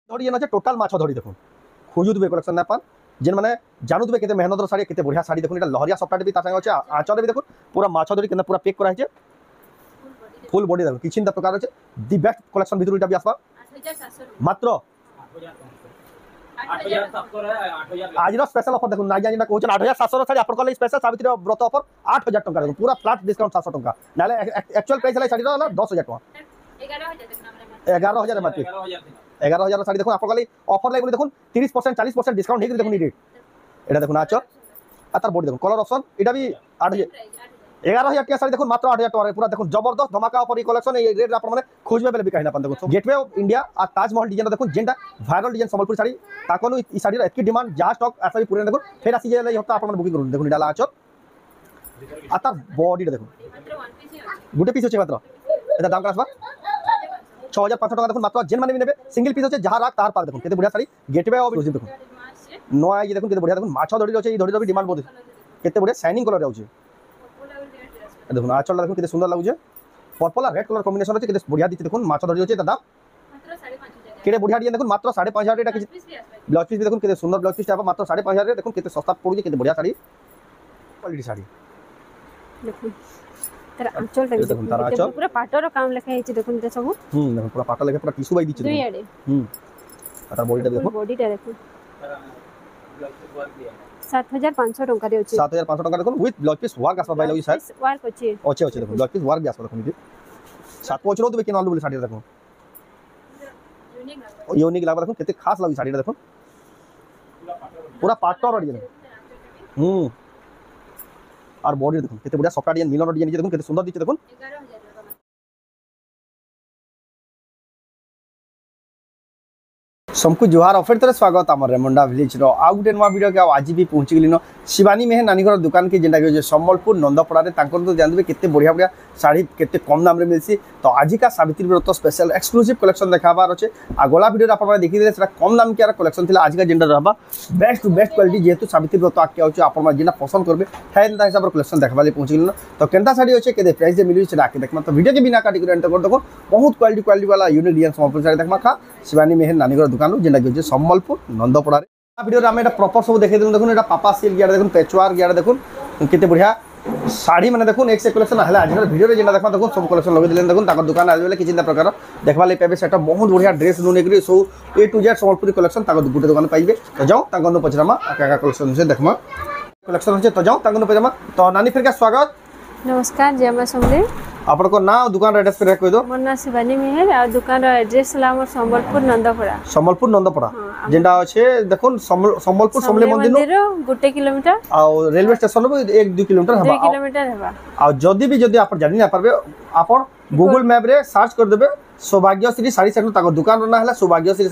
ধরি যেন আছে টোটাল মাছ ধরি দেখুন খুঁজুবে কলেকশন না পান যেন মানে জানুবে কেতে মেহনতর শাড়ি কেতে বঢ়িয়া শাড়ি দেখুন এটা লহরিয়া সফটার भी তার সঙ্গে আছে আঁচলে भी দেখুন পুরা মাছ ধরি কেন পুরা পেক করা হয়েছে ফুল বডি দেখুন কিছু প্রকার আছে দি বেস্ট কলেকশন ভিতর এটা भी আসবা মাত্র आज स्पेशल ऑफर देखो ना जानी ना कहूँ 8700 शाड़ी आप स्पेशल सावित्री व्रत ऑफर 8000 टका देखो पूरा फ्लैट डिस्काउंट 700 टका ना एक्चुअल प्राइस है शाड़ी 10000 टका 11000 मात्र 11000 शाड़ी देखो आप ऑफर लाइक देखो 30% 40% डिस्काउंट है देखो रेट এটা দেখুন আচল আর তার বডি দেখুন কলর অপশন এটা भी 11000 টাকা শাড়ি দেখুন মাত্র 8000 টাকা পুরো দেখুন জবরদস্ত ধমাকা অফার এই কালেকশন এই রেট আপনারা মানে খুঁজবে বেলে বিকাই না পান দেখুন গেটওয়ে অফ ইন্ডিয়া আর তাজমহল ডিজাইন দেখুন যেটা ভাইরাল ডিজাইন সম্বলপুর শাড়ি তাকনো এই শাড়ির এতকি ডিমান্ড যা স্টক আসা পুরো দেখুন ফের আসি যাই হতো আপনারা বুকিং করুন দেখুন এটা আচল আর তার বডিটা দেখুন গুটে পিস হচ্ছে মাত্র এটা দাম কাসবা 6500 টাকা দেখুন মাত্র যেন মানে নেবে সিঙ্গেল পিস হচ্ছে যাহা রাখ তার পার দেখুন কেতে বড়িয়া শাড়ি গেটওয়ে অফ দেখুন নয় এই দেখুন কেতে বড়িয়া দেখুন মাছ ধরি আছে এই ধরি ডিমান্ড বহুত কেতে বড়িয়া শাইনিং কলর আছে দেখুন আঁচলটা দেখুন কেতে সুন্দর লাগুছে पर्पल और रेड कलर कॉम्बिनेशन আছে কেতে বড়িয়া দিতে দেখুন মাছ ধরি আছে এটা দাম মাত্র 5500 কেতে বড়িয়া দিয়ে দেখুন মাত্র 5500 এটা কিছু ব্লাউজ পিস দেখুন কেতে সুন্দর ব্লাউজ পিস মাত্র 5500 দেখুন কেতে সস্তা পড়ুছে কেতে বড়িয়া শাড়ি কোয়ালিটি শাড়ি দেখুন তার আঁচলটা দেখুন তার আঁচল পুরো পাটর কাম লেখা হয়েছে দেখুন এটা সব দেখুন পুরো পাটা লেখা পুরো টিস্যু বাই দিচ্ছে দুই আড়ে আর তার বডিটা দেখুন 7500 টাকা রে আছে 7500 টাকা দেখুন উইথ ব্লাউজ পিস ওয়ার্ক আসবা বাইলে ওই সাইড ওয়ার্ক আছে আছে দেখুন ব্লাউজ পিস ওয়ার্ক আসবা দেখুন এই 750 দেবে কেন আলু বলে শাড়ি দেখুন ইউনিক লাগবে দেখুন কেতে খাস লাগি শাড়িটা দেখুন পুরো পাটর ডিজাইন আর বডি দেখুন কেতে বড়িয়া সফট ডিজাইন মিলন ডিজাইন দেখুন কেতে সুন্দর দিচ্ছে দেখুন 11000 सबको जुहार ऑफर तरह स्वागत आम रेमुंडा विलेज रो आउ गुटे नुआ वीडियो के आज भी पहुंची गलिन शिवानी मेहर नानी घर दुकान के जेंटा के सम्बलपुर नंदपड़ा रे तांकर तो जानबे केते बढ़िया बढ़िया साड़ी केते कम दाम रे मिलसी तो आज का सावित्री व्रत स्पेशल एक्सक्लूसिव कलेक्शन देखाबार अछि आ गोला वीडियो आप देखि देले सेटा कम दाम के कलेक्शन थिला आज का जेंटा रहबा बेस्ट टू बेस्ट क्वालिटी जेतु सावित्री व्रत आके आउछ आप जेना पसंद करबे हैन ता हिसाब रो कलेक्शन देखबाले पहुंची गलिन तो केनता साड़ी अछि केते प्राइस जे मिलि सेटा आके देखमा तो वीडियो के बिना काटी कर एंटर कर देखो बहुत क्वालिटी वाला यूनिक डिजाइन सम्बलपुर साड़ी देखमा खा शिवानी मेहर नानी घर दुकान जेंटा के सम्बलपुर नंदपड़ा वीडियो में प्रपर सब देखे देखुन एटा पापा सिल्क गियार देखुन पेचवार गियार देखुन केते बढ़िया साड़ी माने देखुन एक से कलेक्शन हला आज वीडियो रे जेना देखमा देखुन सब कलेक्शन लगे दिले देखुन ताकर दुकान आले कि चिंता प्रकार देखबा ले पेबे सेटा बहुत बढ़िया ड्रेस नु नेकरी सो ए टू जेड सम्बलपुरी कलेक्शन ताकर गुटे दुकान पाइबे तो जाओ ताकर नु पचरामा का कलेक्शन से देखमा कलेक्शन होचे तो जाओ ताकर नु पचरामा तो नानी फिर का स्वागत नमस्कार जय मां समले आपन को नाम दुकान रे एड्रेस पे कह दो मोर नाम शिवानी मेहर आ दुकान रो एड्रेस ला हमर सम्बलपुर नंदपड़ा जेंडा अछि देखुन सम्बलपुर समले मंदिर 1 किलोमीटर आ रेलवे स्टेशन रो 1-2 किलोमीटर हबा 2 किलोमीटर हबा आ जदी आप जानि ना परबे आपन गूगल मैप रे सर्च कर देबे सौभाग्यश्री साड़ी सेंटर ताको दुकान रो ना हला सौभाग्यश्री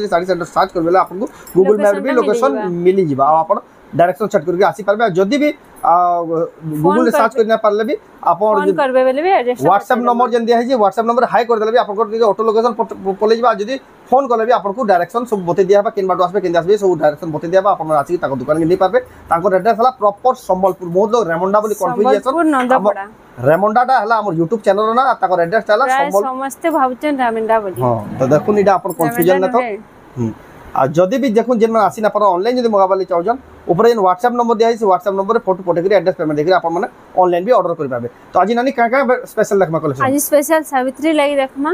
साड़ी सेंटर सर्च करबेला आपन को गूगल मैप रे लोकेशन मिली जिबा आपन डायरेक्शन सेट करके आसी परबे जदी भी गूगल रे सर्च करना परले भी आपन फोन करबे बेले भी व्हाट्सएप नंबर जन दिया है जे व्हाट्सएप नंबर हाई कर देले भी आपन को ऑटो लोकेशन पले जिबा जदी फोन करले भी आपन को डायरेक्शन सब बते दिया बा केन बाटो आसबे केन आसबे सब डायरेक्शन बते दिया बा आपन आसी ताको दुकान के नहीं पारबे ताको एड्रेस हला प्रॉपर सम्बलपुर बहुत लोग रेमुंडा बोली कंफ्यूजन रेमुंडाटा हला हमर YouTube चैनल ना ताको एड्रेस हला सम्बल समस्त भावचन रेमुंडा बोली हां तो देखुन इडा आपन कंफ्यूजन ना तो आ जदी भी देखुन जेन आसी ना पर ऑनलाइन जदी मंगाबाली चाहजन ऊपर जेन व्हाट्सएप नंबर दिया है व्हाट्सएप नंबर रे फोटो पठे के एड्रेस पेमेंट देखि आपन माने ऑनलाइन भी ऑर्डर कर पाबे तो आज नानी का स्पेशल देखमा कलेक्शन आज स्पेशल सावित्री लागि देखमा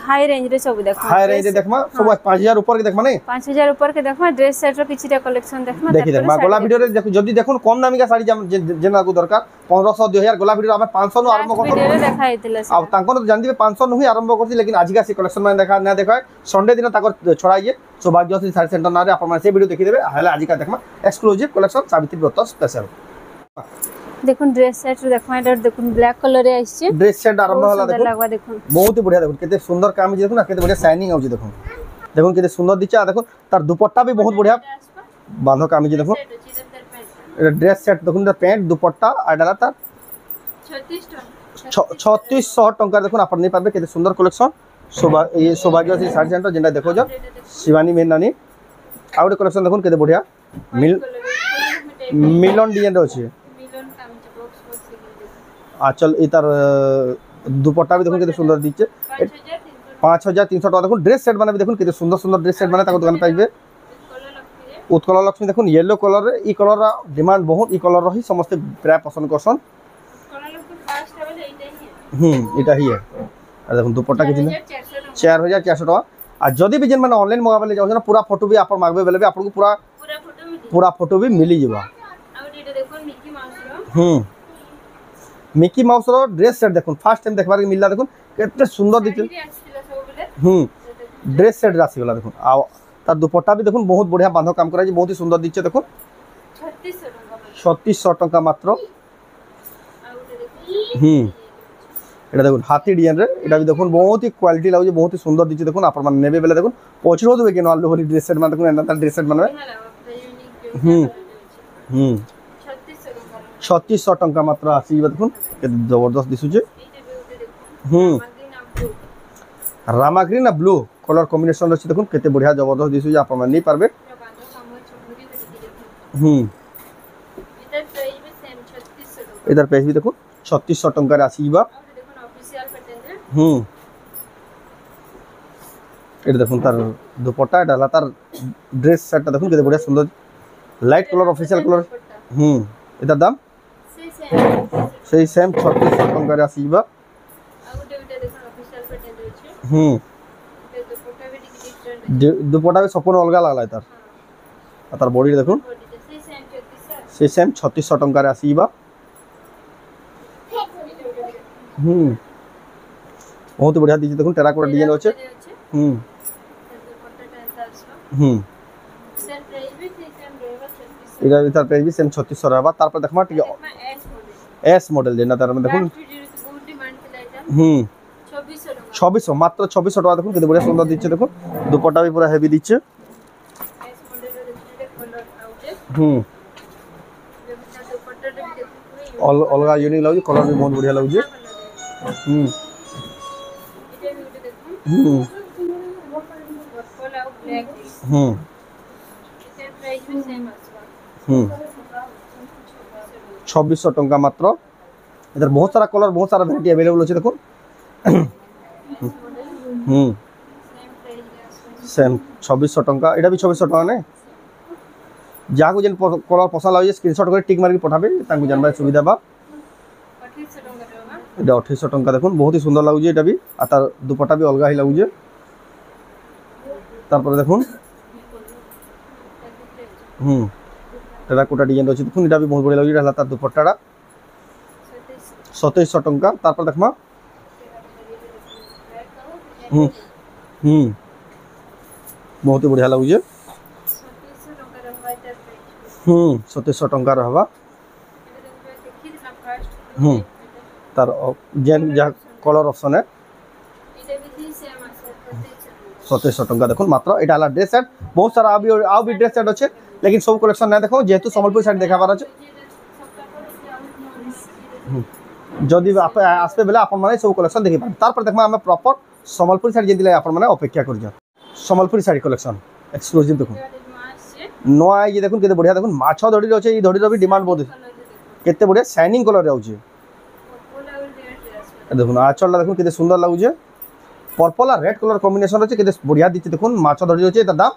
हाई रेंज रे सब देखमा हाई रेंज रे देखमा सब 5000 ऊपर के देखमा नहीं 5000 ऊपर के देखमा ड्रेस सेट रो किछटा कलेक्शन देखमा देखमा गोला वीडियो रे जदी देखुन कम दामी का साड़ी जेना को दरकार 1500 2000 गोला वीडियो हमें 500 नु आरंभ वीडियो रे देखाइतिले अब तांको तो जान दिबे 500 नु ही आरंभ करथि लेकिन आज का से कलेक्शन में देखा ना देखा संडे दिन ताकर छड़ाइए सौभाग्यश्री साड़ी सेंटर ना रे आपन से वीडियो देखि देबे हला आज का देखमा एक्सक्लूसिव कलेक्शन सावित्री व्रत स्पेशल देखुन ड्रेस सेट देखमा एटा देखुन ब्लैक कलर रे आइछ ड्रेस सेट आरंभ होला देखुन बहुत ही बढ़िया देखुन केते सुंदर काम जे देखुन केते बढ़िया शाइनिंग आउछ देखुन देखुन केते सुंदर दिचा देखुन तार दुपट्टा भी बहुत बढ़िया बांधो काम जे देखुन ड्रेस सेट देखुन पैंट दुपट्टा आ डाला तार 3600 टंका देखुन आपन नहीं पाबे केते सुंदर कलेक्शन ये सौभाग्यश्री साड़ी सेंटर जेंटा देखो जो शिवानी मेहर नानी आउट कलेक्शन देखुन केते बढ़िया मिलन डिजाइन रे अछि आचल इतार दुपट्टा भी देखो केते सुंदर दिचे 5300 টাকা দেখুন ড্রেস সেট মানে দেখুন কেতে সুন্দর সুন্দর ড্রেস সেট মানে তাকে দোকানে পাইবে উৎকল লক্ষ্মী দেখুন ইয়েলো কলর ই কলর ডিমান্ড বহুত ই কলর হি সমস্ত প্রায় পছন্দ করছন এটা হি আর দেখুন দুপট্টা কিছু 4400 টাকা আর যদি বি যেন মানে অনলাইন মগাবেলে যাও পুরা ফটো বি আপন মাগবে বেলে বি আপনাকে পুরা ফটো বি মিলি যাবা মিকি মাউসর ড্রেস সেট দেখুন ফার্স্ট টাইম দেখবার মিললা দেখুন কেতে সুন্দর দিচ্ছে ড্রেস সেট রাশি वाला দেখুন আর তার দুপট্টা বি দেখুন বহুত বঢ়িয়া বাঁধো কাম করা বহুত সুন্দর দিচ্ছে দেখুন 3600 টাকা মাত্র এটা দেখুন হাতি ডিজাইন রে এটা বি দেখুন বহুত হি কোয়ালিটি লাগুছে বহুত হি সুন্দর দিচ্ছে দেখুন আপনার মানে নেবে বেলে দেখুন পছন্দ হবে কেন আলু হলি ড্রেস সেট মানে দেখুন এন্ড ড্রেস সেট মানে 3600 টাকা মাত্র আসিবা দেখুন কেতে জবরদস্ত দিশুছে রামা গ্রিন আর ব্লু কলর কম্বিনেশন রয়েছে দেখুন কেতে বঢ়িয়া জবরদস্ত দিশুছে আপনারা নেই পারবে इधर प्राइस भी देखो 3600 टंकार आसीबा এটা দেখুন তার দুপট্টা এটা তার ড্রেস সেটটা দেখুন কত বড়িয়া সুন্দর লাইট কালার অফিশিয়াল কালার এটার দাম সেই সেম 3600 টঙ্কারে আসিবা দুপট্টা भी সম্পূর্ণ अलग লাগলা তার আর তার বডি দেখুন সেই সেম 3600 টঙ্কারে আসিবা बहुत बढ़िया दीजिए देखो टेराकोटा डिजाइन আছে এটা ভিতর প্রাইস भी सेम 3600 रहबा তারপর দেখমা ঠিক এস মডেল যেটা তার মানে দেখুন 2400 মাত্র 2400 টাকা দেখুন কত বড় সুন্দর দিচ্ছে দেখুন দুপট্টা भी पूरा হেভি দিচ্ছে अलग यूनिक लाଗୁଛି कलर भी बहुत बढ़िया लाଗୁଛି छब्बीस टंका मात्र इधर बहुत सारा कलर बहुत सारा वैरायटी अवेलेबल अच्छे देखो सेम 2600 टंका এটা भी 2600 টাকা নাই যাকু যেন কলর পছন্দ লাগে স্ক্রিনশট করে টিক মারি পঠাবে তাঙ্কু জানবার সুবিধা বা 2800 টাকা দেবা এটা 2800 টাকা দেখুন বহুত হি সুন্দর লাগুছে এটা भी আর তার দুপট্টা भी अलग ही লাগুছে তারপরে দেখুন টেরাকোটা ডিজাইন আছে দেখুন এটা भी बहुत बढ़िया লাগুছে এটা তার দুপট্টাটা 2700 টাকা তারপর দেখমা बहुत ही बढ़िया लाগুছে 2700 टंका रहबा तार जेन जा कलर ऑप्शन है 2700 टंका देखो मात्र এটা হলা ড্রেস সেট बहुत सारा आउ भी ड्रेस सेट আছে लेकिन सब कलेक्शन না দেখো যেহেতু সম্বলপুর সাইড দেখাবার আছে যদি আসবে বেলা আপন মানে সব কলেকশন দেখি পাবেন তারপর দেখবা আমরা প্রপার সম্বলপুর সাইড যেদিলে আপন মানে অপেক্ষা করছ সম্বলপুর সাইড কলেকশন এক্সক্লুসিভ দেখুন নয় ये देखुन केते बढ़िया देखुन माछ धड़ी रहछे ई धड़ी रो भी डिमांड बहुत केते बढ़िया शाइनिंग कलर रहउछे देखुन आचलला देखुन केते सुंदर लागुछे पर्पल और रेड कलर कॉम्बिनेशन रहछे केते बढ़िया दिछे देखुन माछ धड़ी रहछे एटा दाम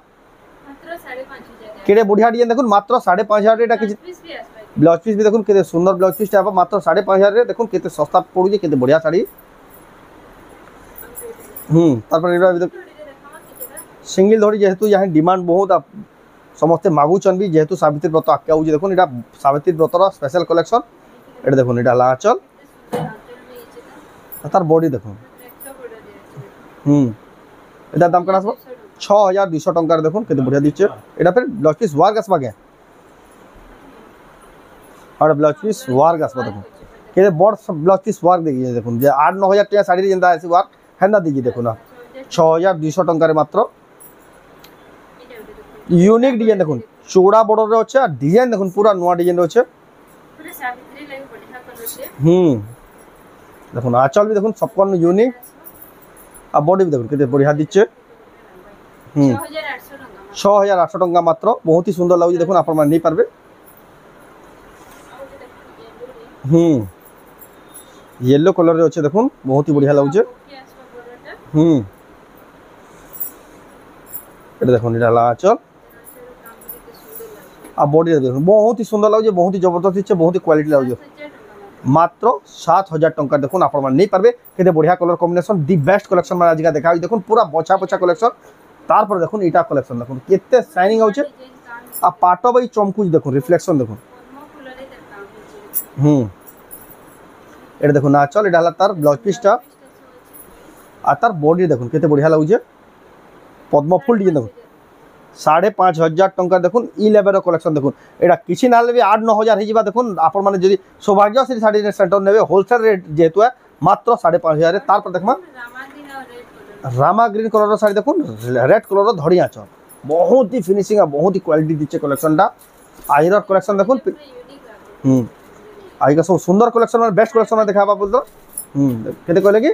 मात्र 5500 केते बढ़िया डिजाइन देखुन मात्र 5500 एटा किछि ब्लाउज पीस भी देखुन केते सुंदर ब्लाउज पीस टा मात्र 5500 रे देखुन केते सस्ता पड़ुछे केते बढ़िया साड़ी तारपर एटा सिंगल धड़ी जेहेतु यहाँ डिमांड बहुत समस्ते मागुचन भी जेहेतु सावित्री व्रत आके आउछ देखुन एटा सावित्री व्रतर स्पेशल कलेक्शन एटा देखुन एटा लाचल तार बॉडी देखुन एटा दाम केना आसबो 6200 टंका रे देखुन केते बढ़िया दिछे एटा फिर ब्लाउज पीस वार्क आसबा के और ब्लाउज पीस वार्क आसबा देखुन केते बड़ ब्लाउज पीस वार्क देखिए देखुन जे 8-9000 टाका साड़ी रे जेंदा आसी वार्क हेंदा दिखी देखुन 6200 टंका रे मात्र यूनिक डिजाइन देखुन चौड़ा बॉर्डर रे আছে আর ডিজাইন দেখুন পুরা নয়া ডিজাইন রে আছে পুরো সাবিত্রী লাগি बढ़िया कलर আছে দেখুন আঁচল भी দেখুন সম্পূর্ণ यूनिक আর বডি भी দেখুন কেতে बढ़िया দিচ্ছে 6800 টাকা মাত্র বহুত হি সুন্দর লাগুছে দেখুন আপনারা নেই পারবে येलो कलर रे আছে দেখুন বহুত হি बढ़िया লাগুছে এটা দেখুন এটা হলো আঁচল আর বডি দেখুন বহুত হি সুন্দর লাগুছে, বহুত হি জবরদস্ত দিচ্ছে, বহুত হি কোয়ালিটি লাগুছে। মাত্র 7,000 টঙ্কা দেখুন আপনার নেই পারবে। কেতে বড়িয়া colour combination, the best collection মানে আজকে দেখা দেখুন পুরা বছা বছা কলেকশন। তারপরে দেখুন এটা কলেকশন দেখুন কেতে শাইনিং হচ্ছে আর পাট বাই চমকুচ দেখুন রিফ্লেকশন দেখুন। এটা দেখুন আঁচল, এটা হলো তার ব্লাউজ পিসটা আর তার বডি দেখুন কেতে বড়িয়া লাগুছে পদ্ম ফুল ডিজাইন দেখুন। 5,500 টঙ্কা দেখুন ই লেভেলের কলেকশন দেখুন। এটা কিছু না হলে 8-9 হয়ে যা দেখুন আপনার মানে যদি সৌভাগ্যশ্রী শাড়ি সেন্টার নেবে হোলসেল রেট যেহেতু মাত্র 5,500। তারপর দেখবা রামা গ্রিন কলর শাড়ি দেখুন, রেড কলর ধরি আঁচল, বহুত হি ফিনিশিং আর বহুত হি কোয়ালিটি দিচ্ছে কলেকশনটা। আহিরর কলেকশন দেখুন। আজকে সব সুন্দর কলেকশন মানে বেস্ট কলেকশন দেখা পাবো বলতো। কেতে কইলে কি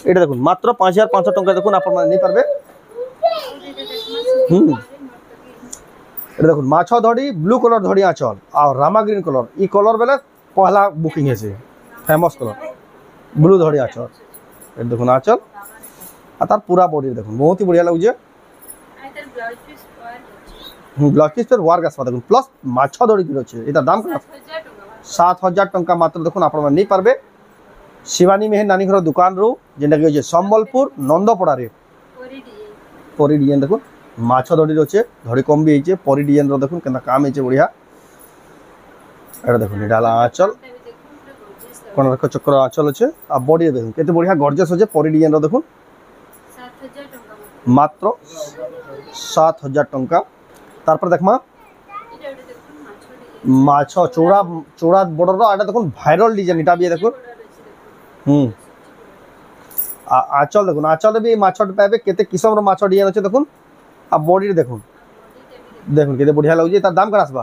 এটা দেখুন মাত্র 5,500 টঙ্কা দেখুন আপনার নিয়ে পারবে। এটা দেখুন মাছ ধড়ি ব্লু কলর ধড়ি আঁচল আর রামা গ্রিন কলর ই কলর বেলে পহলা বুকিং হয়েছে ফেমস কলর ব্লু ধড়ি আঁচল। এটা দেখুন আঁচল আর তার পুরা বডি দেখুন বহুত হি বড়িয়া লাগুছে। ব্লাউজ পিস पर ওয়ার্ক আসবা দেখুন প্লাস মাছ ধড়ি কি রয়েছে। এটার দাম 7,000 টঙ্কা মাত্র দেখুন আপনারা নেই পারবে শিবানী মেহের নানি ঘর দোকান রু যেটা কি হচ্ছে সম্বলপুর নন্দপড়ারে। পরি ডিজাইন দেখুন মাছ ধড়ি রয়েছে, ধড়ি কম্বি হয়েছে, পরি ডিজাইন দেখুন কেনা কাম হয়েছে বড়িয়া। এটা দেখুন এটা হলো আঁচল, কোনারক চক্র আঁচল আছে আর বডি দেখুন কেতে বড়িয়া গর্জিয়াস হচ্ছে। পরি ডিজাইন দেখুন মাত্র 7,000 টঙ্কা। তারপর দেখমা মাছ চৌড়া চৌড়া বর্ডার এটা দেখুন ভাইরাল ডিজাইন এটা বিয়ে দেখুন। আঁচল দেখুন আঁচলে বি মাছ পাইবে কেতে কিসমর মাছ ডিজাইন আছে দেখুন আর বডি দেখুন দেখুন কেতে বড়িয়া লাগুছে। তার দাম কেন আসবা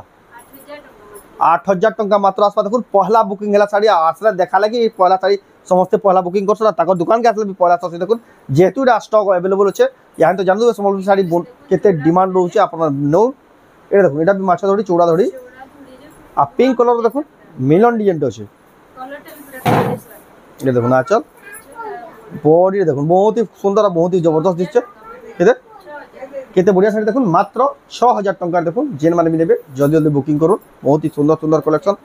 8,000 টঙ্কা মাত্র আসবা দেখুন। পহলা বুকিং হেলা শাড়ি আসলে দেখা লাগে পহলা শাড়ি সমস্ত পহলা বুকিং করছো না তাকে দোকানকে আসলে পহলা শাড়ি দেখুন যেহেতু এটা স্টক অ্যাভেলেবল আছে यहाँ তো জানো সম্বলপুর শাড়ি কেতে ডিমান্ড রয়েছে আপনার নো। এটা দেখুন এটা মাছ ধরি চৌড়া ধরি আর পিঙ্ক কলর দেখুন মিলন ডিজাইনটা আছে। এটা দেখুন আঁচল বডি দেখুন বহুত হি সুন্দর আর বহুত হি জবরদস্ত দিচ্ছে। কেতে কেতে বড়িয়া শাড়ি দেখুন মাত্র 6,000 টঙ্কার দেখুন যেন মানে নেবে জলদি জলদি বুকিং করুন। বহুত হি সুন্দর সুন্দর কালেকশন।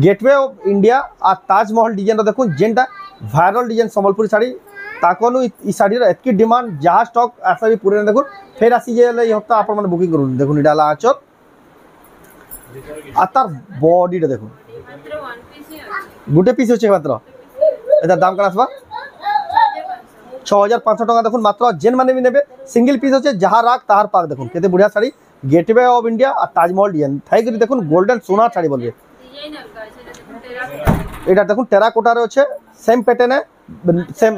গেটওয়ে অফ ইন্ডিয়া আর তাজমহল ডিজাইনটা দেখুন যেটা ভাইরাল ডিজাইন সম্বলপুরি শাড়ি তাকনু ই শাড়ির এতকি ডিমান্ড যাহা স্টক আসা বি পুরে দেখুন ফের আসি যে এই হপ্তাহ আপনার মানে বুকিং করুন। দেখুন এটা হলো আঁচল আর তার বডিটা দেখুন গোটে পিস হচ্ছে মাত্র। এটার দাম কেন আসবা 6,500 টাকা দেখুন মাত্র যেন মানে নেবে সিঙ্গেল পিস হচ্ছে যাহা রাখ তাহার পাক দেখুন কেতে বড়িয়া শাড়ি। গেটওয়ে অফ ইন্ডিয়া আর তাজমহল ডিজাইন থাই করে দেখুন গোল্ডেন সোনার শাড়ি বলবে। এটা দেখুন টেরাকোটা রয়েছে সেম প্যাটার্নে সেম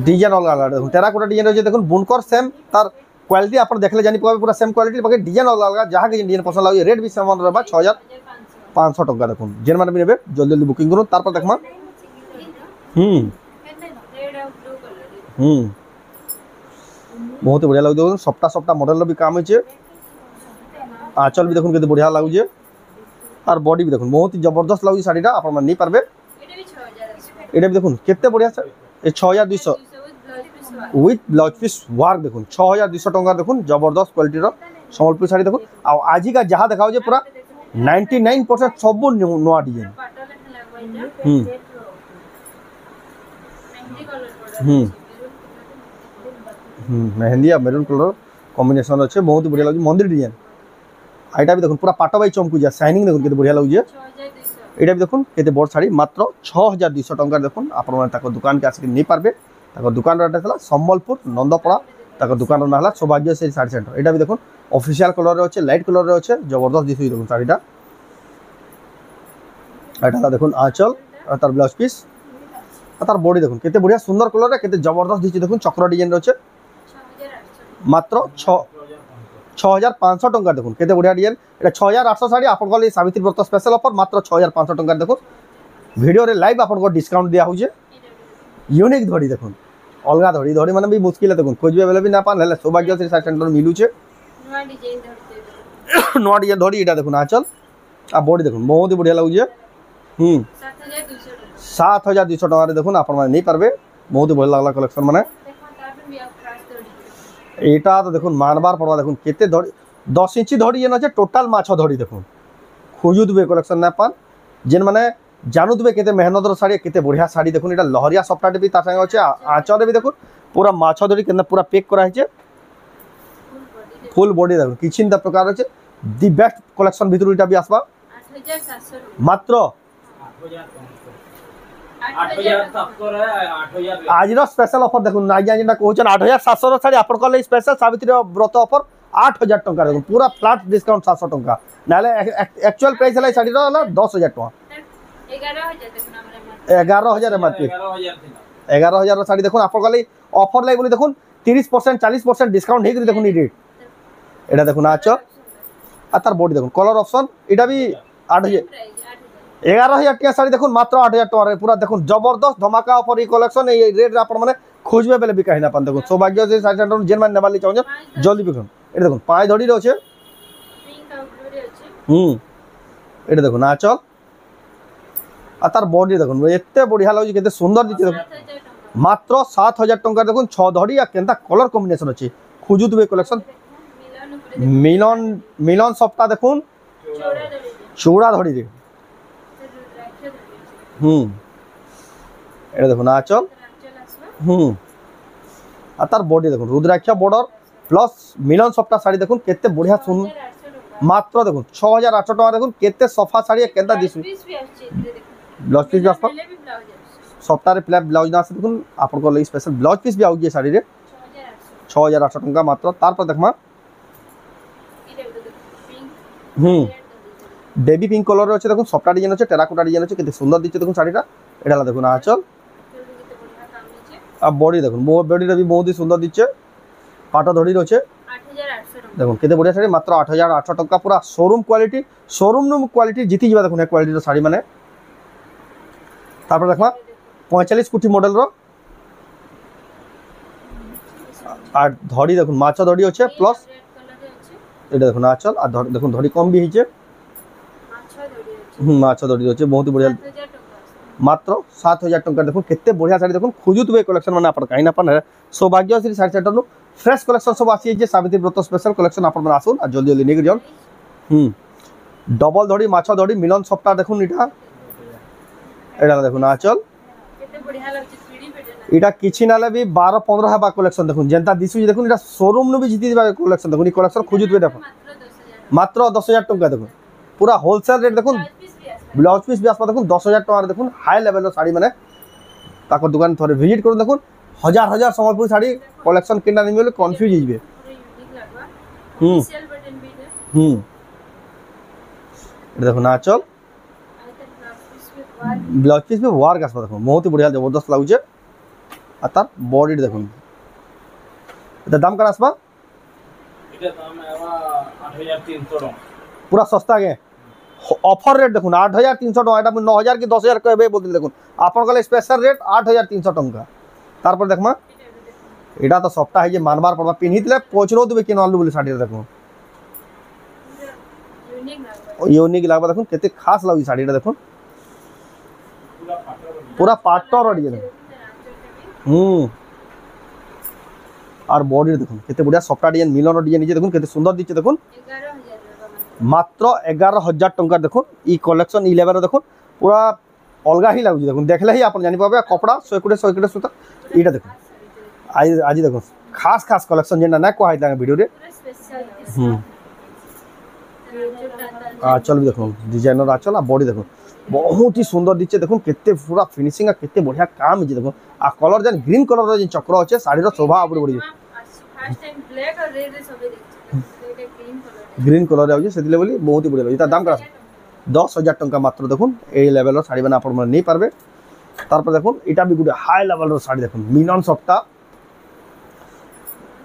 ডিজাইন অলগা অলগা দেখুন টেরাকোটা ডিজাইন রয়েছে দেখুন বুনকর সেম তার কোয়ালিটি আপনার দেখলে জানি পাবে পুরো সেম কোয়ালিটি বাকি ডিজাইন অলগা অলগা যাহা কিছু ডিজাইন পছন্দ লাগে রেট বি সেম রহবা 6,500 টাকা দেখুন যেন মানে নেবে জলদি জলদি বুকিং করুন। তারপর দেখমা বহুত বড়িয়া লাগুছে দেখুন সপ্তাহ সপ্তাহ মডেলর বি কাম হয়েছে। আঁচল বি দেখুন কেতে বড়িয়া লাগুছে আর বডি বি দেখুন বহুত জবরদস্ত লাগুছে শাড়িটা আপনার নিয়ে পারবে। এটা বি দেখুন কেতে বড়িয়া এই 6,200 উইথ ব্লাউজ পিস ওয়ার্ক দেখুন 6,200 টাকা দেখুন জবরদস্ত কোয়ালিটির সম্বলপুর শাড়ি দেখুন। আর আজিকা যাহা দেখা হচ্ছে পুরা 99% সব নয়া ডিজাইন। মেহেন্দি আর মেরুন কালার কম্বিনেশন আছে বহুত বড়িয়া লাগুছে মন্দির ডিজাইন। এটা বি দেখুন পুরা পাটা বাই চমকু যা শাইনিং দেখুন কেতে বড়িয়া লাগুছে। এটা বি দেখুন কেতে বড় শাড়ি মাত্র 6,200 টাকা দেখুন আপনার তাকে দোকানকে আসিকি নিয়ে পারবে। তাকে দোকানর আড্রেস হল সম্বলপুর নন্দপড়া, তাকে দোকানর না হল সৌভাগ্যশ্রী শাড়ি সেন্টার। এটা বি দেখুন অফিসিয়াল কলর আছে লাইট কলর আছে জবরদস্ত দিচ্ছে দেখুন শাড়িটা। এটা দেখুন আঁচল আর তার ব্লাউজ পিস আর তার বডি দেখুন কেতে বড়িয়া সুন্দর কলরে কেতে জবরদস্ত দিচ্ছে দেখুন চক্র ডিজাইন রয়েছে মাত্র 6,500 টাকা দেখুন কেতে বড়িয়া ডিজাইন। এটা 6,800 শাড়ি আপনার সাবিত্রী ব্রত স্পেশাল অফর মাত্র 6,500 টাকা দেখুন। ভিডিওরে লাইভ আপনার ডিসকাউন্ট দেওয়া হচ্ছে। ইউনিক ধড়ি দেখুন অলগা ধড়ি ধড়ি মানে বি মুশকিল দেখুন খুঁজবে বেলে বি না পান হলে সৌভাগ্যশ্রী শাড়ি সেন্টার মিলুছে নয়া ডিজাইন ধড়ি। এটা দেখুন আঁচল আর বডি দেখুন বহুত বড়িয়া লাগুছে। 7,200 টাকা দেখুন আপনার নিয়ে পারবে बहुत ही बढ़िया लगला कलेक्शन माने एटा तो देखो मानबार पड़वा देखो केते धड़ी 10 इंची धड़ी ये ना टोटाल माछ धड़ी देखो खोजुवे कलेक्शन ना पान जेन माने जानुवे केते मेहनतर शाड़ी केते बढ़िया शाड़ी देखो एटा लहरिया सप्ताहटे भी तार संगे अच्छे आंचल भी देखो पूरा माछ धड़ी के पूरा पैक करा है फुल बॉडी देखो किछि प्रकार अच्छे दि बेस्ट कलेक्शन भितर एटा भी आसबा मात्र आज स्पेशल ऑफर देखो आज जेनटा कहउछन 8700 साड़ी आपन कले स्पेशल सावित्री व्रत ऑफर 8000 टंका देखो पूरा फ्लैट डिस्काउंट 700 टंका नाले एक्चुअल प्राइस है साड़ी रो 10000 टंका 11000 एमआरपी 11000 साड़ी देखो आपन कले ऑफर लाई बोली देखो 30% 40% डिस्काउंट हेकरी देखो रेट एटा देखो नाच आ तार बॉडी देखो कलर ऑप्शन एटा भी 8000 11000 टका साड़ी देखो मात्र 8000 टका पूरा देखो जबरदस्त धमाका offer E collection a rate आपण माने खोजबे बेले भी कहि ना पान देखो सौभाग्य से साड़ी सेंटर जेन मान नेबाली चाहो जल्दी बिकन ए देखो पाय धड़ी रे छै ए देखो ना चल आ तार बॉडी देखो एते बढ़िया लागै केते सुंदर दिखे देखो मात्र 7000 टका देखो 6 धड़ी आ केनता कलर कॉम्बिनेशन अछि खोजुतबे कलेक्शन मिलन मिलन सप्ताह देखो चौड़ा धड़ी रे এটা দেখুন আঁচল আর তার বডি দেখুন রুদ্রাক্ষ বর্ডর প্লস মিলন সফটা শাড়ি দেখুন কেতে বঢ়িয়া সুন্দর মাত্র দেখুন 6800 টাকা দেখুন কেতে সফা শাড়ি কেনতা দিছু ব্লাউজ পিস আসবা সফটারে ব্লাউজ না আছে দেখুন আপনার লাগি স্পেশাল ব্লাউজ পিস বি আউজি শাড়ি রে 6800 টাকা মাত্র তারপর দেখমা बेबी पिंक कलर अच्छे देखो सफ्टा डिजाइन अच्छे टेराकोटा डिजाइन अच्छे कितने सुंदर दिखे देखो शाड़ी एटा देखो आंचल अब बॉडी देखो बॉडी भी बहुत ही सुंदर दिखे पाटा धड़ी अच्छे देखो कितने बढ़िया शाड़ी मात्र 8800 टका पूरा शोरूम क्वालिटी जीती जावा देखो क्वालिटी शाड़ी माने तापर देखमा 45 कोटी मॉडल रो आ धड़ी देखो माछ धड़ी अच्छे प्लस एटा देखो आंचल आ देखो धड़ी कम भी हिचे माछ धड़ी अच्छे बहुत ही बढ़िया मात्र 7000 टका देखो केते बढ़िया साड़ी देखो खोजुतबे कलेक्शन माने आपण काई ना पान सौभाग्यश्री साड़ी सेंटर नु फ्रेश कलेक्शन सब आसी जे सावित्री व्रत स्पेशल कलेक्शन आपण माने आसुन आ जल्दी जल्दी नेक जन डबल धड़ी माछ धड़ी मिलन सप्ताह देखो इटा एटा देखो ना चल केते बढ़िया लागछ पीड़ी पेटे इटा किछि नाले भी 12 15 हेबा कलेक्शन देखो जेंता दिसु देखो इटा शोरूम नु भी जीती दिबा कलेक्शन देखो इ कलेक्शन खोजुतबे देखो मात्र 10000 टका देखो पूरा होलसेल रेट देखो ब्लाउज पीस भी आसपा देखो 10000 टका देखो हाई लेवल साड़ी माने ताको दुकान थोड़े विजिट करो देखो हजार हजार संबलपुर साड़ी कलेक्शन किना नहीं मिले कंफ्यूज हिजबे ऑफिशियल बटन भी है देखो ना चल ब्लाउज पीस में वार आसपा देखो बहुत ही बढ़िया जबरदस्त लागुचे आ तार बॉडी देखो एटा दाम का आसपा एटा दाम आवा 8300 टका पूरा सस्ता के ऑफर रेट देखो 8300 टका एटा 9000 की 10000 कहबे बोल देखो आपन कले स्पेशल रेट 8300 टका तारपर देखमा एटा तो सप्ताह है जे मानबार पड़वा पिनहितले पोचरो देबे केन आलू बोले साड़ी देखो यूनिक लागबा देखो केते खास लागई साड़ी देखो पूरा पाटर डिजाइन और बॉडी देखो केते बढ़िया सफ्टा डिजाइन मिलन डिजाइन देखो केते सुंदर दिचे देखो मात्र 11000 टका देखो ई कलेक्शन 11 देखो पूरा अलगा ही लागु देखो देखले ही आपन जानि पाबे कपड़ा 100 सूता एटा देखो आज देखो खास खास कलेक्शन जेना ना को हाइला वीडियो रे आचल भी देखो डिजाइनर आचल आ बॉडी देखो बहुत ही सुंदर दिचे देखो केते पूरा फिनिशिंग आ केते बढ़िया काम जे देखो आ कलर जन ग्रीन कलर रो जे चक्र अछि साड़ी रो शोभा अपडी बढ़ी फर्स्ट टाइम ब्लैक और रेड रे सबे देखछि एटा ग्रीन कलर ग्रीन कलर आउजे सेदिले बोली बहुत ही बढ़िया इता दाम का 10000 टका मात्र देखो ए लेवल रो साड़ी बना आपण नै पारबे तार पर देखो इटा भी गुड हाई लेवल रो साड़ी देखो मिलन सप्ता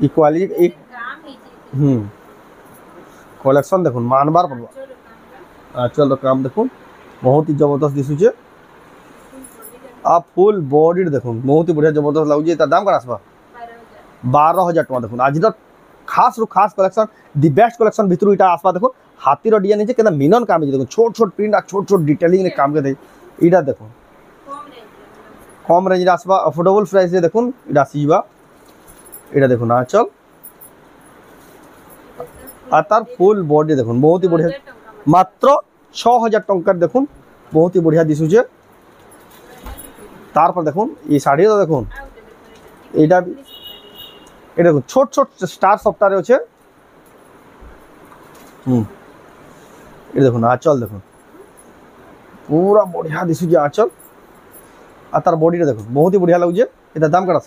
इक्वालिटी एक काम ही कलेक्शन देखो मानबार पड़वा चल काम देखो बहुत ही जबरदस्त दिसुचे आ फुल बॉडी देखो बहुत ही बढ़िया जबरदस्त लागुचे ता दाम का आसबा 12000 टका देखो आज खास रो खास कलेक्शन दी बेस्ट कलेक्शन भितरु इटा आसबा देखो हाथी रो डिजाइन जे केना मिलन काम जे देखो छोट छोट प्रिंट आ छोट छोट डिटेलिंग ने काम के दे इटा देखो कम रेंज रे आसबा अफोर्डेबल प्राइस रे देखुन इटा आसीबा एटा देखुन आंचल आ तार फुल बॉडी देखुन बहुत ही बढ़िया मात्र 6000 टंका देखुन बहुत ही बढ़िया दिसुचे तार पर देखुन ये साड़ी तो देखुन एटा ए देखुन छोट छोट स्टार सप्ताह रे होचे ये देखुन आंचल देखुन पूरा बढ़िया दिसुचे आंचल आ तार बॉडी रे देखुन बहुत ही बढ़िया लागुचे एटा दाम करा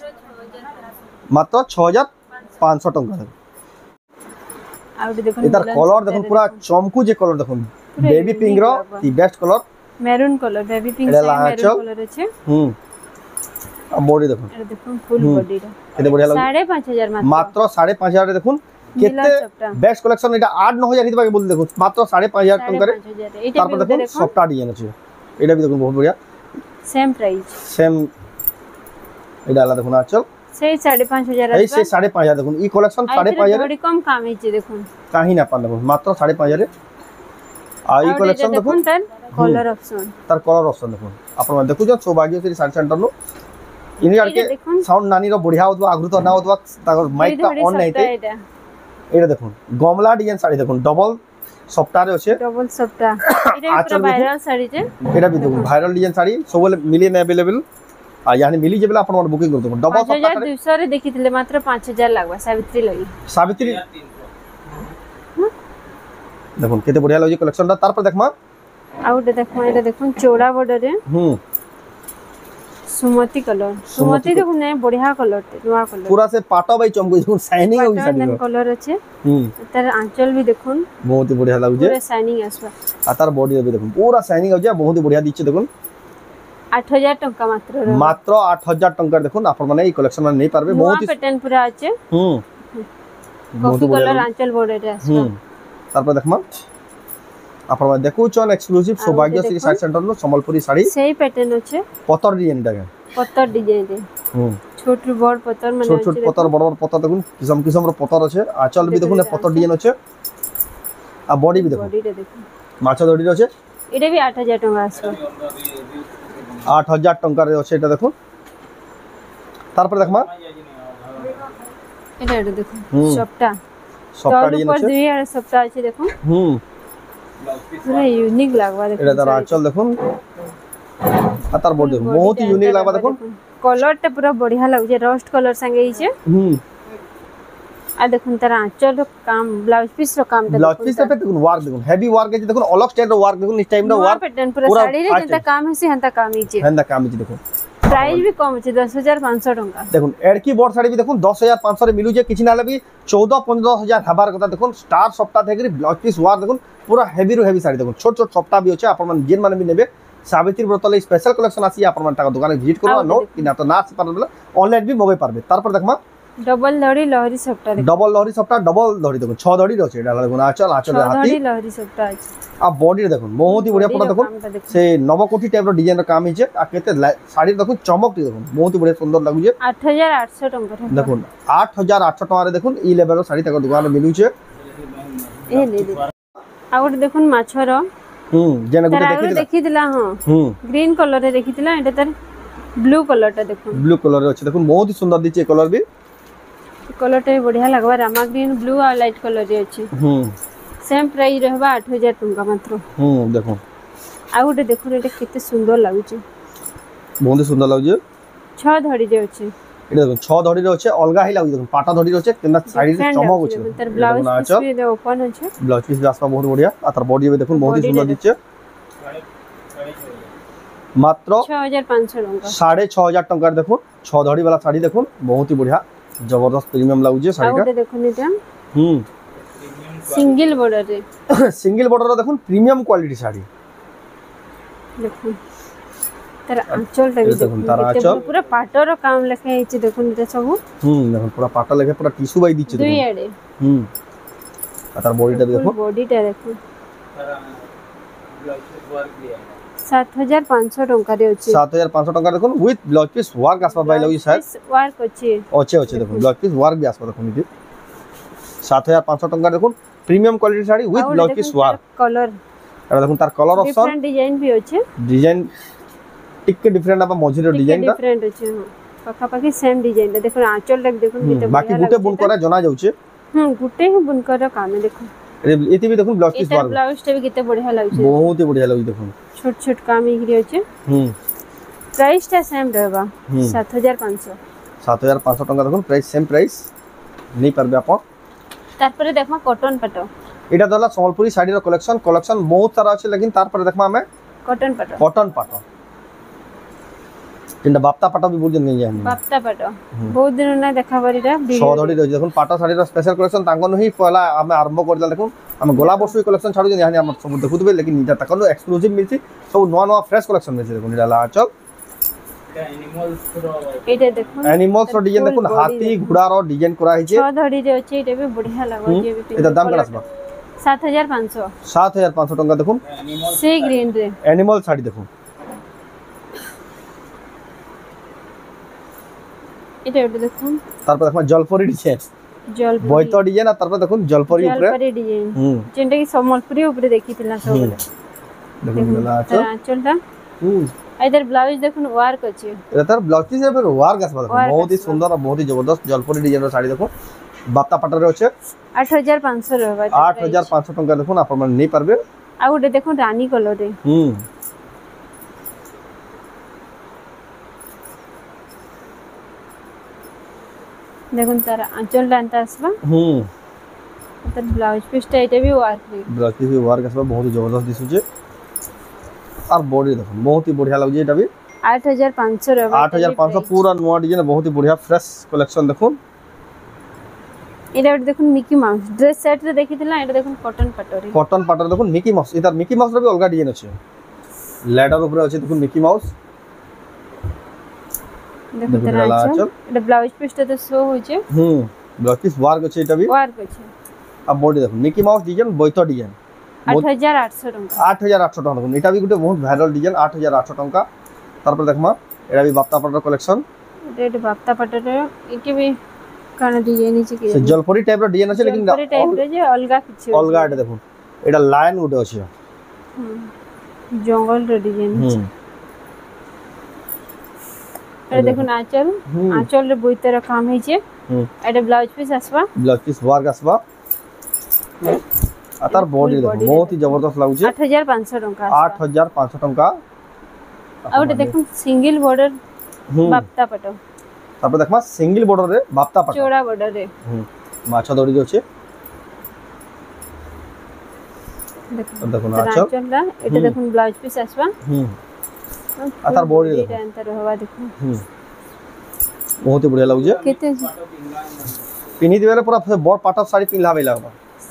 मात्र 6500 टंका देखुन आउट देखुन इधर कलर देखुन पूरा चमकू जे कलर देखुन बेबी पिंक रो the best colour maroon colour baby pink एला से लाचल। मेरून कलर আছে आ बॉडी देखुन এটা দেখুন ফুল বডি রে केते बढ़िया लागुचे 5500 मात्र 5500 रे देखुन নীলা केते চপটা बेस्ट कलेक्शन एटा 8-9000 हितबा के बोल देखुन मात्र 5500 टंका रे 5500 এইটা तारपर देखुन দেখুন सफ्टा डिजाइन আছে एटा भी देखुन बहुत बढ़िया सेम प्राइस सेम एटा वाला देखुन आंचल সেই 5500 এই সে 5500 দেখুন এই কালেকশন 5500 বডি কম কাম হইছে দেখুন কাহি না পান দেখুন মাত্র 5500 রে আর এই কালেকশন দেখুন তার কলার অপশন তার কলর অপশন দেখুন আপনারা দেখুছ সৌভাগ্যশ্রী সার্চ সেন্টার নো ইনি আরকে দেখুন সাউন্ড নানি র বঢ়িয়া হতবা আগ্রু তো না হতবা তার মাইকটা অন নাইতে এটা দেখুন গমলা ডিজাইন শাড়ি দেখুন ডবল সফটারে আছে ডবল সফটা এটা আঁচল পুরো দেখুন। ভাইরাল শাড়ি যে এটা भी দেখুন ভাইরাল ডিজাইন শাড়ি সবলে মিলিয়ে अवेलेबल আর ইয়ানি মিলি যেবেলা আপনারা বুকিং করতে পারেন ডবল সফটা 5200 রে দেখিଥିଲେ মাত্র 5000 লাগবা সাবিত্রী লাগি সাবিত্রী দেখুন কেতে বঢ়িয়া লাগছে কালেকশনটা তারপর দেখমা আউট দেখুন এটা দেখুন চৌড়া বর্ডরে সুমতি কলর সুমতি দেখুন না বঢ়িয়া কলর নোয়া কলর पूरा से पाटा बाई चमको देखुन शाइनिंग होई শাড়ি কলর আছে তার আঁচল भी দেখুন बहुत ही बढ़िया लागছে পুরো শাইনিং আসবা আর তার বডি भी দেখুন पूरा शाइनिंग होছে बहुत ही बढ़िया দিচ্ছে দেখুন 8000 টাকা মাত্র মাত্র 8000 টাকার দেখুন আপন মানে এই কালেকশন নেই পারবে বহুত ही প্যাটার্ন পুরো আছে बहुत কফি ही बढ़िया কলর আঁচল বর্ডরে আসবা তারপর দেখমা আপন মানে দেখুছন এক্সক্লুসিভ সৌভাগ্যশ্রী সাইড সেন্টার নো সম্বলপুরি শাড়ি সেই প্যাটার্ন আছে পতর ডিজাইন টাকে পত্তর ডিজাইন রে ছোট বড় পত্তর মানে ছোট ছোট পতর বড় বড় পতর দেখুন কিসম কিসম র পতর আছে আঁচল भी দেখুন পতর ডিজাইন আছে আর বডি भी দেখুন বডিটা দেখুন মাছ দড়ি আছে এটা भी 8000 টাকা আসবা 8000 টাকার আছে এটা দেখুন তারপর দেখমা এটা দেখুন সবটা সফটা ডিজাইন আছে দুই আর সবটা আছে দেখুন পুরো ইউনিক লাগবা দেখুন এটা তার আঁচল দেখুন আর তার বডি দেখুন বহুত ही यूनिक লাগবা দেখুন কলরটা পুরো বঢ়িয়া লাগছে রস্ট কলর সঙ্গে এইছে আর দেখুন তার আঁচল কাম ব্লাউজ পিস র কামটা ব্লাউজ পিস पे দেখুন ওয়ার্ক দেখুন হেভি ওয়ার্ক আছে দেখুন অলগ স্টাইল র ওয়ার্ক দেখুন এই টাইম র ওয়ার্ক প্যাটার্ন পুরো শাড়ি রে যেটা কাম হইছে হেনতা কাম হইছে হেন্দা কাম আছে দেখুন প্রাইস भी কম আছে 10500 টাকা দেখুন এড়কি বড় শাড়ি भी দেখুন 10500 রে মিলুছে কিছু না লাগি 14-15000 হবার কথা দেখুন স্টার সপ্তাহ থেকে ব্লাউজ পিস ওয়ার্ক দেখুন পুরা হেভি রু হেভি শাড়ি দেখুন ছোট ছোট সপ্তাহ भी আছে আপন যেন মানে भी নেবে সাবিত্রী ব্রতলে স্পেশাল কালেকশন আসি আপন টাকা দোকানে ভিজিট করবা নো কি না তো না আসি পারবে অনলাইন भी মগাই পারবে তারপর দেখমা ডবল লহরি লহরি সবটা দেখুন ডবল লহরি সপ্তাহ ডবল লহরি দেখুন 6 দড়ি আছে এটা দেখুন আঁচল আঁচল হাতি লহরি লহরি সবটা আছে আর বডি দেখুন বহুত ही बढ़िया পুরো দেখুন সে নবকোটি টাইপ র ডিজাইন র কাম হইছে আর কেতে শাড়ি দেখুন চমকটি দেখুন বহুত ही बढ़िया সুন্দর লাগুছে 8800 টাকা দেখুন 8800 টাকা রে দেখুন ই লেভেল র শাড়ি তাকে দোকানে মিলুছে এ নে দে আর ওটা দেখুন মাছর যেন তার গুটে আগে দেখি দিলা গ্রিন কলরে দেখি দিলা এটা তার ব্লু কলরটা দেখুন ব্লু কালার আছে দেখুন বহুত ही সুন্দর দিচ্ছে কালার भी কলরটা বঢ়িয়া লাগবা রামা গ্রিন ব্লু আর লাইট কলর রে আছে সেম প্রাইস रहबा 8000 টাকা মাত্র দেখুন আর ওটা দেখুন এটা কত সুন্দর লাগুছে বহুত ही সুন্দর লাগুছে 6 ধড়ি যে আছে এটা দেখুন 6 ধড়ি আছে অলগা হি লাগুছে দেখুন পাটা ধড়ি আছে কিন্তু শাড়ি চমক আছে তার ব্লাউজ পিস भी ওপেন আছে ব্লাউজ পিস আসবা বহুত বড়িয়া আর তার বডি भी দেখুন বহুত ही সুন্দর দিচ্ছে মাত্র 6500 টাকা 6500 টাকার দেখুন 6 ধড়ি वाला শাড়ি দেখুন বহুত ही बढ़िया जबरदस्त प्रीमियम লাগুছে আর শাড়িটা ওটা দেখুন এটা সিঙ্গেল বর্ডার রে সিঙ্গেল বর্ডার দেখুন প্রিমিয়াম কোয়ালিটি শাড়ি দেখুন তার আঁচলটা भी দেখুন তার আঁচল পুরো পাটর কাম লেখা হইছে দেখুন এটা সব দেখুন পুরো পাটা লেখা পুরো টিস্যু বাই দিচ্ছে দুই দেখুন আড়ে আর তার বডিটা দেখুন বডিটা দেখুন 7500 টাকা রে আছে 7500 টাকা দেখুন উইথ ব্লাউজ পিস ওয়ার্ক আসবা বাই লাগি শায়দ ওয়ার্ক আছে আছে দেখুন ব্লাউজ পিস ওয়ার্ক भी আসবা দেখুন এটি 7500 টাকা দেখুন premium quality sari with blouse piece work colour এটা দেখুন তার কালার অপশন ডিফারেন্ট ডিজাইন भी আছে ডিজাইন टिके डिफरेंट अब मझिर डिजाइन टा डिफरेंट अछि पक्का पक्की सेम डिजाइन देखो आंचल तक देखो बाकी गुटे बुन करा जना जाउछे गुटे ही बुनकर काम देखो एती भी देखो ब्लाउज पीस एटा ब्लाउज टे भी किते बढ़िया लागछ बहुत ही बढ़िया लागछ देखो छोट छोट काम इकरी अछि प्राइस टा सेम रहबा 7500 7500 टका देखो प्राइस सेम प्राइस नहीं परबे आपण तार पर देखमा कॉटन पटो एटा दला संबलपुरी साड़ी रो कलेक्शन बहुत सारा अछि लेकिन तार पर देखमा हमें कॉटन पटो जिंदा बाप्ता पाटा भी बोल नहीं जाय बाप्ता पाटो बहुत दिन ना देखा परिरा सौधड़ी रही देखो पाटा साड़ी रो स्पेशल कलेक्शन तांगन ही पहला हमें आरंभ कर दिला देखो हम गोला बसु कलेक्शन छाडू जे हम सब देखुतबे लेकिन निजा तकनो एक्सक्लूसिव मिलछि सब नवा नवा फ्रेश कलेक्शन मिलछि देखो निडाला चल एटा देखो एनिमल्स रो डिजाइन देखो हाथी घोड़ा रो डिजाइन करा हिचे सौधड़ी रे अछि एटा भी बढ़िया लागो जे भी एटा दाम करा सब 7500 टका देखो सी ग्रीन रे एनिमल साड़ी देखो एटा देखो तार पर देखो जलपरी डिजाइन बोइतो डिजाइन तार पर देखो जलपरी ऊपर डिजाइन जेंटा कि संबलपुरी ऊपर देखितिला सब देखो आंचलटा इधर ब्लाउज देखो वर्क अछि एटा तार ब्लाउज पीस पर वर्क आसबा देखो बहुत ही सुंदर और बहुत ही जबरदस्त जलपरी डिजाइन रो साड़ी देखो बाप्ता पाटा रे अछि 8500 रहबा 8500 टका देखो आपण मन नहीं परबे आ उडे देखो रानी कलर रे देखो तार आंचल डांता आसबा तार ब्लाउज पीस टा एटा भी वर्क रे ब्लाउज पीस भी वर्क आसबा बहुत ही जबरदस्त दिसु छे और बॉडी देखो बहुत ही बढ़िया लागजे एटा भी 8500 रहबा 8500 पूरा नवा डिजाइन बहुत ही बढ़िया फ्रेश कलेक्शन देखो एटा देखो मिकी माउस ड्रेस सेट रे देखितिला एटा देखो कॉटन पाटो देखो मिकी माउस इधर मिकी माउस रो भी अलगा डिजाइन अछि लैडर ऊपर अछि देखो मिकी माउस देखो एटा ब्लाउज पीस तो शो हो छे ब्लाउज पीस वर्क अछि एटा भी वर्क अछि अब बॉडी देखो मिकी माउस डिजाइन बोइतो डिजाइन 8800 टका 8800 टका देखो एटा भी गुटे बहुत वायरल डिजाइन 8800 टका तार पर देखमा एटा भी बाप्ता पाटर कलेक्शन एटा बाप्ता पाटर एके भी काना डिजाइन अछि के जलपरी टाइप रो डिजाइन अछि लेकिन जलपरी टाइप रे जे अलगा किछ अलगा एटा देखो एटा लाइन गुटे अछि जंगल रो डिजाइन अछि एटा देखो आंचल रे बोइतर काम है जे एटा ब्लाउज पीस आसबा वर्क आसबा आतार बॉडी देखो बहुत ही जबरदस्त लागु छे 8500 टका 8500 टका आउट देखो सिंगल बॉर्डर बाप्ता पटो तापर देखमा सिंगल बॉर्डर रे बाप्ता पटो चौड़ा बॉर्डर रे माछा दौड़ी जो छे देखो ना आंचल एटा देखो ब्लाउज पीस आसबा आतार बॉडी देखो अंतर होवा देखो बहुत ही बढ़िया लागु छे केते पिनी देबे पूरा बड़ पाटा साड़ी पिनला बेला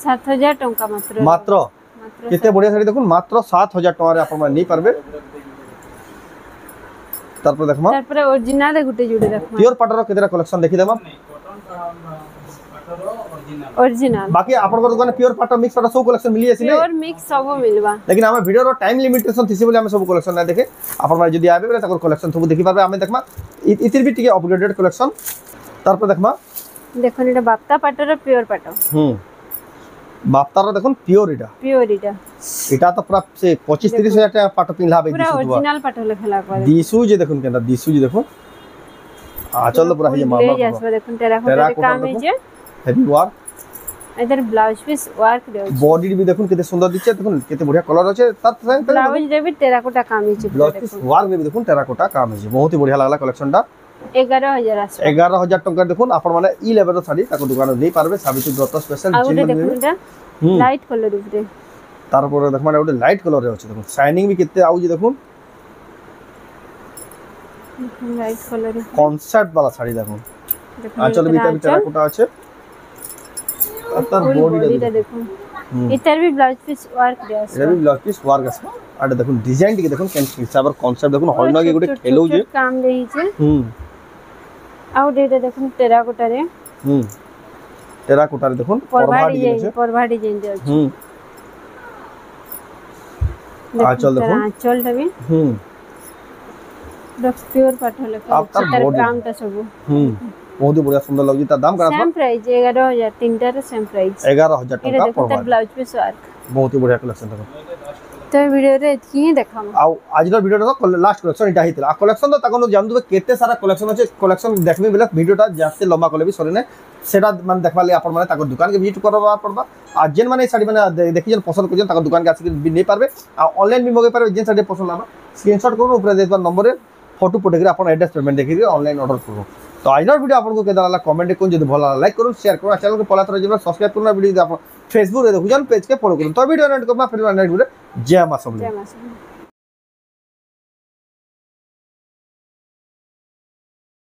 7000 टका मात्र केते बढ़िया साड़ी देखो मात्र 7000 टका रे आपण मन नहीं परबे तार पर देखमा तार पर ओरिजिनल गुटे जुडे देखमा प्योर पाटर रो केतेरा कलेक्शन देखि देमा ओरिजिनल बाकी आपण को दुकान प्योर पाटर मिक्स पाटर सब कलेक्शन मिली आसी प्योर मिक्स सब मिलबा लेकिन हम वीडियो रो टाइम लिमिटेशन थिसी बोले हम सब कलेक्शन ना देखे आपण माने जदी आबे तकर कलेक्शन सब देखि पाबे हम देखमा इतिर भी टिके अपग्रेडेड कलेक्शन तार पर देखमा देखो एटा बाप्ता पाटर रो प्योर पाटो बाप्ता रो देखो प्योर एटा एटा तो पूरा से 25 30 हजार टाका पाटो पिनला बे पूरा ओरिजिनल पाटो लेखला पर दिसु जे देखो केना दिसु जे देखो आ चल पूरा ये मामला देखो टेराकोटा काम है जे हेवी वर्क इधर ब्लाउज पीस वर्क रे बॉडी भी देखो केते सुंदर दिछे देखो केते बढ़िया कलर আছে তার সাথে ब्लाउज रे भी टेराकोटा काम है ब्लाउज पीस वर्क में भी देखो टेराकोटा काम है बहुत ही बढ़िया लागला कलेक्शन टा 11000 आसे 11000 टका देखो आपण माने ई लेवल रो साड़ी ताको दुकान नै पारबे साबित ब्रत स्पेशल चिन्ह देखो लाइट कलर ऊपर तार पर देख माने ओटे लाइट कलर रे अछि देखो शाइनिंग भी केते आउ जे देखो लाइट कलर कॉन्सेप्ट वाला साड़ी देखो आंचल भी टेराकोटा আছে तार बॉडी देखो इतर भी ब्लाउज पीस वर्क रे আছে एटा भी ब्लाउज पीस वर्क আছে आटे देखो डिजाइन टिके देखो केन हिसाबर कॉन्सेप्ट देखो होइना के गुटे खेलौ जे काम देही छे आउ डेटा देखो टेराकोटा रे टेराकोटा रे देखो परभा डिजाइन दे अछि आंचल देखो आंचल तबे प्योर पाटो लेके तार काम ता सब बहुत ही बढ़िया सुंदर लगजी ता दाम करा सेम प्राइस 11000 तीनटा रे सेम प्राइस 11000 टका पर ब्लाउज पीस वर्क बहुत ही बढ़िया कलेक्शन देखो तो वीडियो रे एतकी ही देखाम आउ आजर वीडियो तो लास्ट कलेक्शन इटा हितला आ कलेक्शन तो ताको जान दुबे केते सारा कलेक्शन अछि कलेक्शन देखबे बेले वीडियोटा जास्ते लंबा करले भी सरे ने सेटा मान देखबा ले आपन माने ताको दुकान के विजिट करबा पड़बा आ जेन माने साड़ी माने देखि जेन पसंद करियन ताको दुकान के आसी भी नै पारबे आ ऑनलाइन भी मगे पारबे जेन साड़ी पसंद लाबा स्क्रीनशॉट करू ऊपर देबा नंबर रे फोटो पटेकरी अपन एड्रेस पेमेंट देखि ऑनलाइन ऑर्डर करू तो आजर वीडियो आपन केदा लागला कमेंट करू जदि भला लाइक करू शेयर करू चैनल के पला तरह जेबा सब्सक्राइब करू वीडियो आप फेसबुक रे देखु जन पेज के फॉलो करू तो वीडियो एंड करबा फिर नेक्स्ट वीडियो जय मां सब जय मां।